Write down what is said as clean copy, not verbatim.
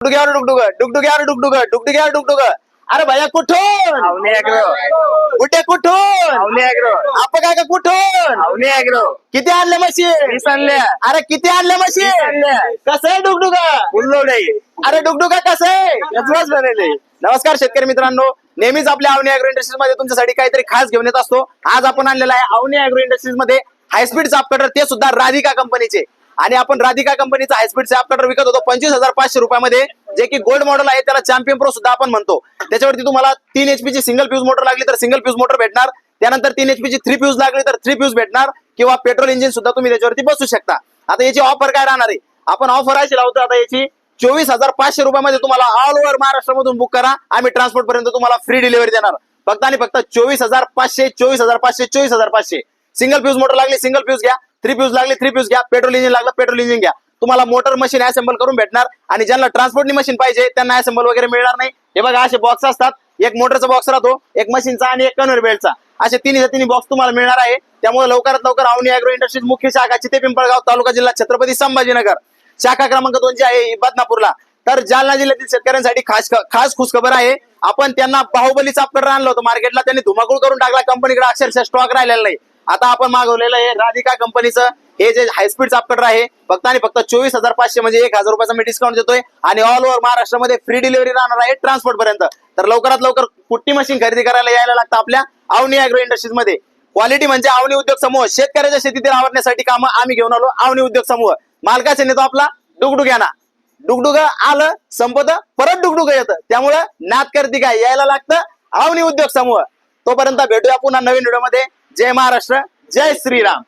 डुगडुग्यावर डुगडुग डुगडुग्यावर डुगडुग डुगडुग्यावर डुगडुग. अरे भैया कुठून अवनी ऍग्रो कुठे कुठून अवनी ऍग्रो आपण काय का कुठून अवनी ऍग्रो किती आणले म्हशी 20 आणल्या अरे किती आणले म्हशी 20 आणल्या कसं आहे डुगडुग उल्लोडे अरे डुगडुगा कसं आहे गजवाच बनवले. नमस्कार शेतकरी मित्रांनो, नेहमीच आपल्या अवनी अॅग्रो इंडस्ट्रीज मध्ये तुमच्यासाठी काहीतरी खास घेऊन येत असतो. आज आपण आणलेला आहे अवनी अॅग्रो इंडस्ट्रीज मध्ये हायस्पीड चाप कटर, ते सुद्धा राधिका कंपनीचे. आणि आपण राधिका कंपनीचा हायस्पीड चाप कटर विकत होतो 25,500 रुपयामध्ये, जे की गोल्ड मॉडेल आहे. त्याला चॅम्पियन प्रो सुद्धा आपण म्हणतो. त्याच्यावरती तुम्हाला 3 HP ची सिंगल फ्यूज मोटर लागली तर सिंगल फ्यूज मोटर भेटणार. त्यानंतर 3 HP ची 3 फ्यूज लागली तर 3 फ्यूज भेटणार, किंवा पेट्रोल इंजिन सुद्धा तुम्ही त्याच्यावरती बसू शकता. आता याची ऑफर काय राहणार आहे? आपण ऑफर अशी लावतो आता याची 24,500 रुपयामध्ये तुम्हाला ऑल ओव्हर महाराष्ट्रामधून बुक करा, आम्ही ट्रान्सपोर्ट पर्यंत तुम्हाला फ्री डिलिव्हरी देणार. फक्त आणि फक्त 24,500 24,500 24,500. सिंगल फ्यूज मोटर लागली सिंगल फ्यूज घ्या, 3 फ्यूज लागली 3 फ्यूज घ्या, पेट्रोल इंजिन लागलं पेट्रोल इंजिन घ्या. तुम्हाला मोटर मशीन असेंबल करून भेटणार. आणि ज्यांना ट्रान्सपोर्टनी मशीन पाहिजे त्यांना असेंबल वगैरे मिळणार नाही. हे बघा असे बॉक्स असतात, एक मोटरचा बॉक्स राहतो, एक मशीनचा आणि एक कन्व्हेयर बेल्टचा. असे तिन्ही बॉक्स तुम्हाला मिळणार आहे. त्यामुळे लवकरात लवकर अवनी अॅग्रो इंडस्ट्रीज मुख्य शाखा चिते पिंपळगाव, तालुका जिल्हा छत्रपती संभाजीनगर, शाखा क्रमांक 2 जी आहे बदनापूरला. तर जालना जिल्ह्यातील शेतकऱ्यांसाठी खास खुशखबर आहे. आपण त्यांना बाहुबली चाप कटर आणलं होतं मार्केटला, त्यांनी धुमाकूळ करून टाकला. कंपनीकडे अक्षरशः स्टॉक राहिलेला नाही. आता आपण मागवलेलं आहे राधिका कंपनीचं हे जे हायस्पीड चाप कटर आहे. फक्त आणि फक्त 24,500 म्हणजे 1,000 रुपयाचा मी डिस्काउंट देतोय. आणि ऑल ओव्हर महाराष्ट्रामध्ये फ्री डिलिव्हरी राहणार आहे ट्रान्सपोर्ट पर्यंत. तर लवकरात लवकर कुट्टी मशीन खरेदी करायला यायला लागतं आपल्या अवनी अॅग्रो इंडस्ट्रीज मध्ये. क्वालिटी म्हणजे अवनी उद्योग समूह. शेतकऱ्याच्या शेतीतील आवडण्यासाठी कामं आम्ही घेऊन आलो. अवनी उद्योग समूह मालकाचे नेतो आपला डुगडुग्याना. डुगडुग आलं संपत परत डुगडुग येतं. त्यामुळं नाद करती काय, यायला लागतं अवनी उद्योग समूह. तोपर्यंत भेटूया पुन्हा नवीन व्हिडिओ मध्ये. जय महाराष्ट्र, जय श्रीराम.